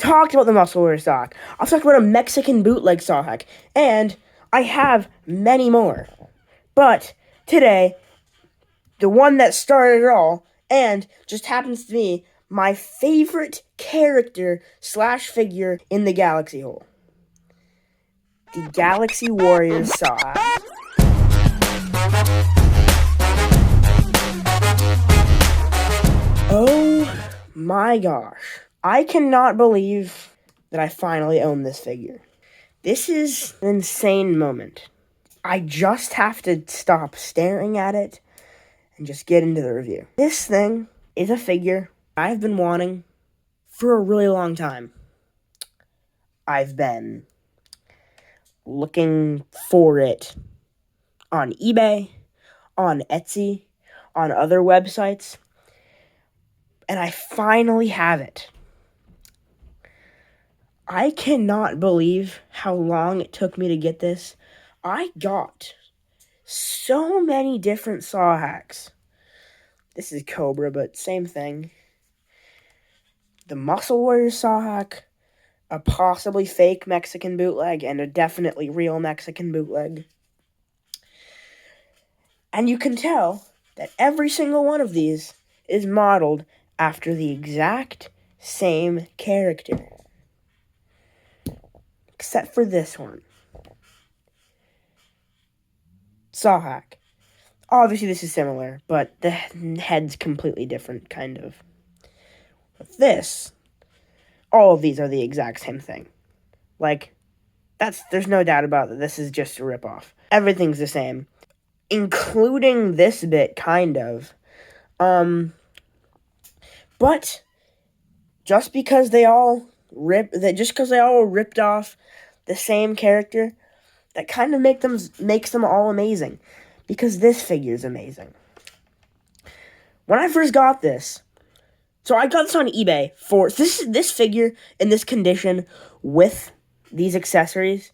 talked about the muscle wear SAHAK. I've talked about a Mexican bootleg SAHAK. And I have many more. But today, the one that started it all, and just happens to be my favorite character / figure in the Galaxy Hole. The Galaxy Warriors SAHAK. Oh my gosh. I cannot believe that I finally own this figure. This is an insane moment. I just have to stop staring at it and just get into the review. This thing is a figure I've been wanting for a really long time. I've been looking for it on eBay, on Etsy, on other websites, and I finally have it. I cannot believe how long it took me to get this. I got so many different SAHAKs. This is Cobra, but same thing. The Muscle Warrior SAHAK, a possibly fake Mexican bootleg, and a definitely real Mexican bootleg. And you can tell that every single one of these is modeled after the exact same character. Except for this one. SAHAK. Obviously this is similar, but the head's completely different, kind of. With this, all of these are the exact same thing. Like, there's no doubt about it. This is just a ripoff. Everything's the same. Including this bit, kind of. But just because they all ripped off the same character, that kind of makes them all amazing. Because this figure is amazing. When I first got this, so I got this on eBay for this figure in this condition with these accessories.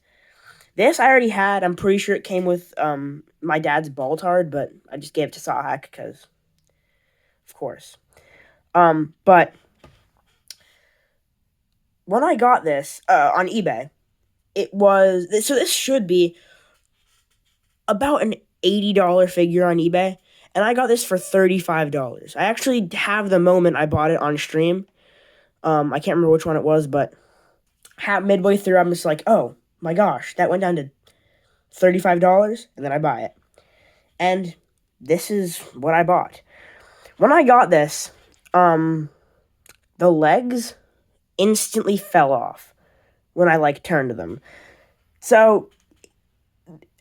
This I already had. I'm pretty sure it came with my dad's Baltard, but I just gave it to SAHAK because, of course. But when I got this on eBay, this should be about an $80 figure on eBay, and I got this for $35. I actually have the moment I bought it on stream. I can't remember which one it was, but midway through, I'm just like, oh my gosh, that went down to $35, and then I buy it. And this is what I bought. When I got this, the legs instantly fell off when I, turned them. So,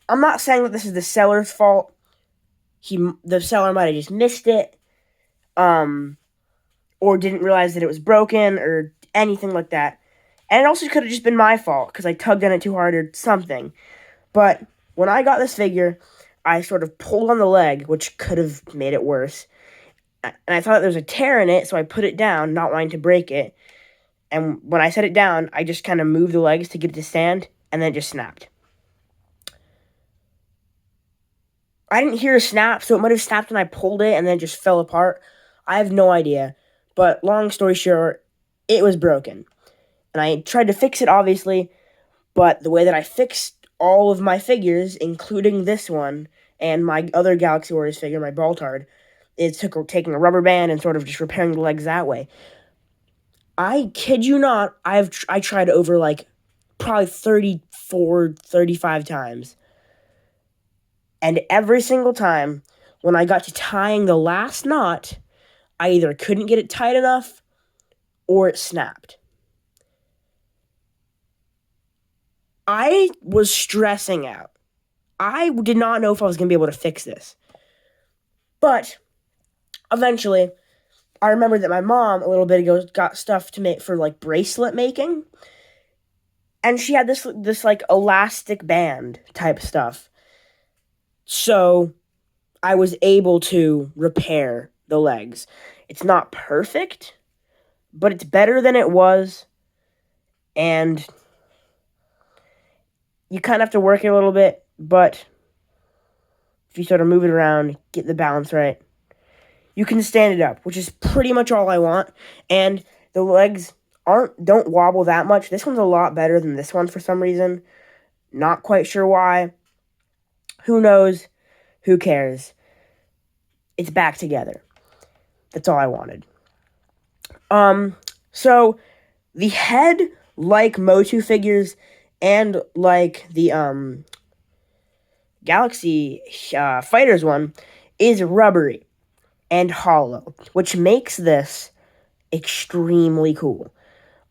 I'm not saying that this is the seller's fault. The seller might have just missed it, or didn't realize that it was broken, or anything like that. And it also could have just been my fault, because I tugged on it too hard or something. But when I got this figure, I sort of pulled on the leg, which could have made it worse. And I thought there was a tear in it, so I put it down, not wanting to break it. And when I set it down, I just kind of moved the legs to get it to stand, and then it just snapped. I didn't hear a snap, so it might have snapped when I pulled it and then it just fell apart. I have no idea. But long story short, it was broken. And I tried to fix it, obviously, but the way that I fixed all of my figures, including this one, and my other Galaxy Warriors figure, my Baltard, is taking a rubber band and sort of just repairing the legs that way. I kid you not, I tried over, probably 34, 35 times. And every single time, when I got to tying the last knot, I either couldn't get it tight enough, or it snapped. I was stressing out. I did not know if I was going to be able to fix this. But, eventually, I remembered that my mom, a little bit ago, got stuff to make for, bracelet making. And she had this elastic band type stuff. So, I was able to repair the legs. It's not perfect, but it's better than it was. And you kind of have to work it a little bit, but if you sort of move it around, get the balance right, you can stand it up, which is pretty much all I want. And the legs don't wobble that much. This one's a lot better than this one for some reason. Not quite sure why. Who knows? Who cares? It's back together. That's all I wanted. So the head, like Motu figures, and like the Galaxy Fighters one, is rubbery and hollow, which makes this extremely cool.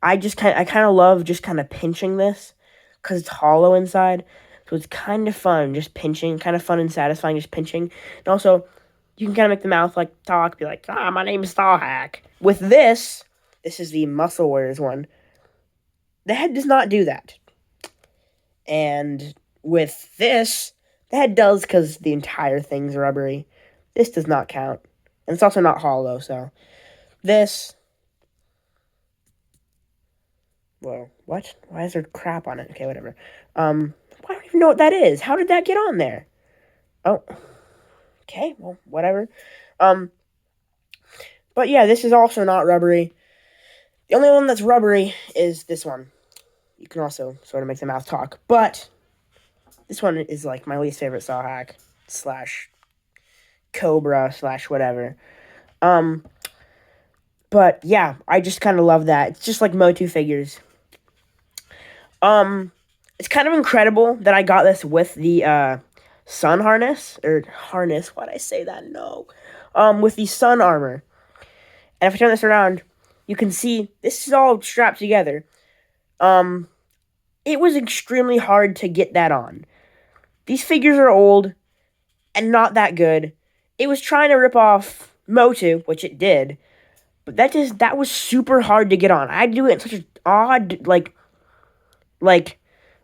I kind of love just kind of pinching this because it's hollow inside, so it's kind of fun just pinching, kind of fun and satisfying just pinching. And also, you can kind of make the mouth like talk, be like, my name is SAHAK. With this is the Muscle Warriors one. The head does not do that. And with this, the head does because the entire thing's rubbery. This does not count. And it's also not hollow, so. This. Whoa, what? Why is there crap on it? Okay, whatever. I don't even know what that is. How did that get on there? Oh. Okay, well, whatever. But yeah, this is also not rubbery. The only one that's rubbery is this one. You can also sort of make the mouth talk. But this one is like my least favorite SAHAK / Cobra / whatever. But yeah, I just kind of love that. It's just like Motu figures. It's kind of incredible that I got this with the sun harness harness. Why'd I say that? No. With the sun armor. And if I turn this around, you can see this is all strapped together. It was extremely hard to get that on. These figures are old and not that good. It was trying to rip off Motu, which it did, but that was super hard to get on. I had to do it in such an odd like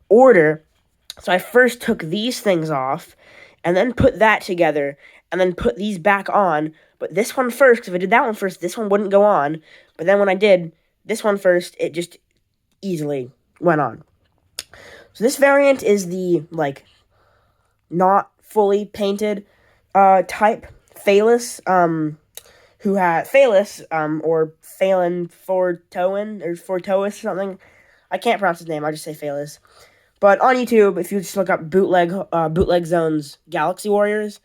order. So I first took these things off and then put that together and then put these back on. But this one first, because if I did that one first, this one wouldn't go on. But then when I did this one first, it just easily went on. So this variant is the, like, not fully painted type. Phalis, who had Phalis, or Phelan Fortoin, or Fortois or something. I can't pronounce his name, I just say Phalis. But on YouTube, if you just look up Bootleg Zone's Galaxy Warriors,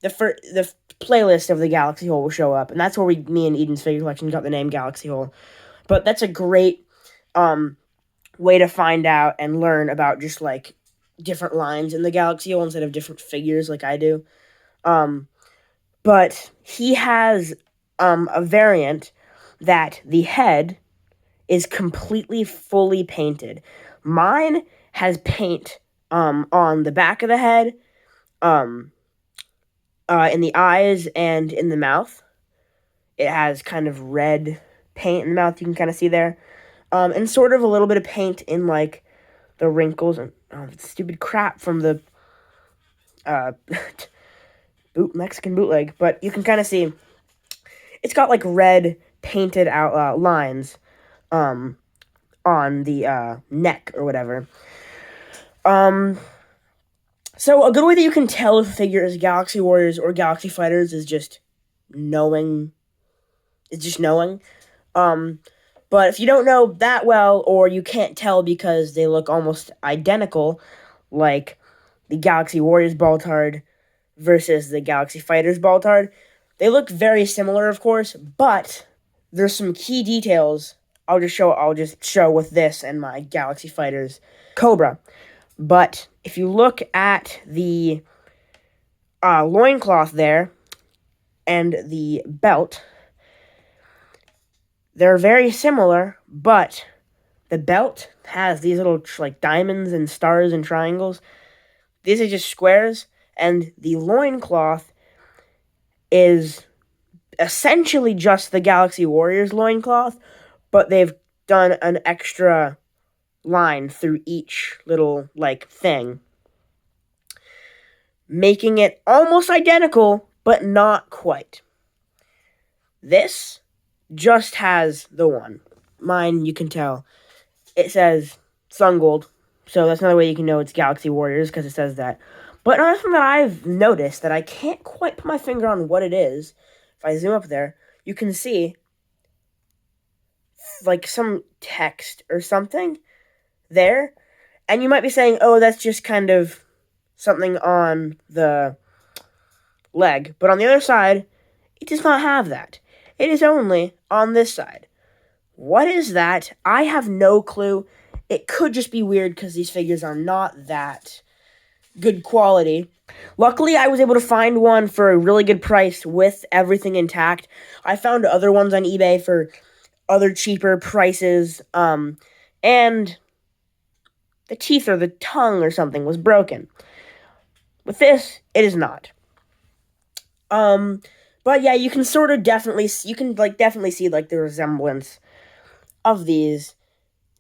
the playlist of the Galaxy Hole will show up, and that's where me and Eden's figure collection got the name Galaxy Hole. But that's a great way to find out and learn about just like different lines in the Galaxy Hole instead of different figures like I do. But he has a variant that the head is completely fully painted. Mine has paint on the back of the head, in the eyes and in the mouth. It has kind of red paint in the mouth, you can kind of see there. And sort of a little bit of paint in, like, the wrinkles and stupid crap from the Mexican bootleg. But you can kind of see it's got, like, red painted out lines on the neck or whatever. So a good way that you can tell if a figure is Galaxy Warriors or Galaxy Fighters is just knowing. But if you don't know that well, or you can't tell because they look almost identical, like the Galaxy Warriors Baltard versus the Galaxy Fighters Baltard, they look very similar, of course, but there's some key details I'll just show with this and my Galaxy Fighters Cobra. But if you look at the loincloth there and the belt, they're very similar, but the belt has these little like diamonds and stars and triangles. These are just squares, and the loincloth is essentially just the Galaxy Warriors loincloth, but they've done an extra line through each little, like, thing, making it almost identical, but not quite. This just has the one. Mine, you can tell, it says Sun Gold, so that's another way you can know it's Galaxy Warriors, because it says that. But another thing that I've noticed that I can't quite put my finger on what it is, if I zoom up there, you can see like some text or something there. And you might be saying, oh, that's just kind of something on the leg. But on the other side, it does not have that. It is only on this side. What is that? I have no clue. It could just be weird because these figures are not that good quality. Luckily, I was able to find one for a really good price with everything intact. I found other ones on eBay for other cheaper prices, and the teeth or the tongue or something was broken. With this, it is not. But yeah, you can sort of definitely see like the resemblance of these.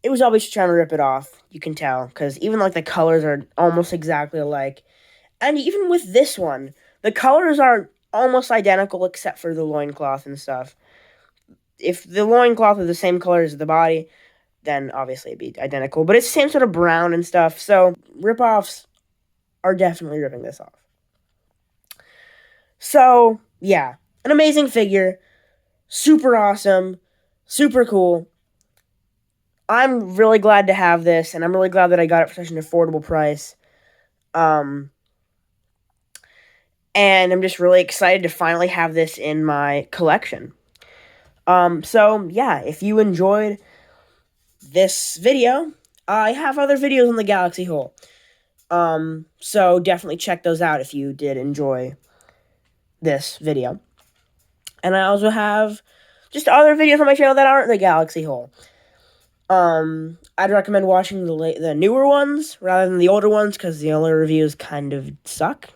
It was always trying to rip it off. You can tell because even like the colors are almost exactly alike, and even with this one, the colors are almost identical except for the loincloth and stuff. If the loincloth is the same color as the body, then obviously it'd be identical. But it's the same sort of brown and stuff, so rip-offs are definitely ripping this off. So, yeah, an amazing figure, super awesome, super cool. I'm really glad to have this, and I'm really glad that I got it for such an affordable price. And I'm just really excited to finally have this in my collection. So, yeah, if you enjoyed this video, I have other videos on the Galaxy Hole. So definitely check those out if you did enjoy this video. And I also have just other videos on my channel that aren't the Galaxy Hole. I'd recommend watching the newer ones rather than the older ones because the older reviews kind of suck.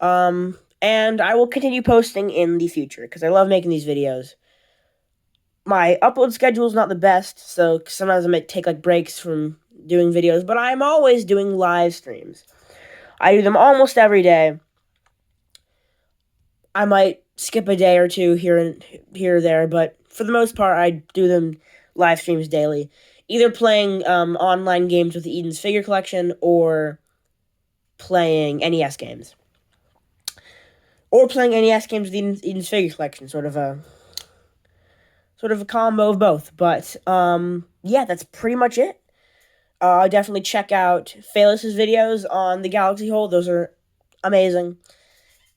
And I will continue posting in the future because I love making these videos. My upload schedule is not the best, so sometimes I might take like breaks from doing videos, but I'm always doing live streams. I do them almost every day. I might skip a day or two here or there, but for the most part, I do them live streams daily. Either playing online games with Eden's figure collection or playing NES games. Or playing NES games with Eden's figure collection, sort of a combo of both. But yeah, that's pretty much it. Definitely check out Phaelus's videos on the Galaxy Hole. Those are amazing.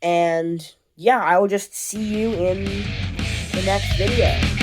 And yeah, I will just see you in the next video.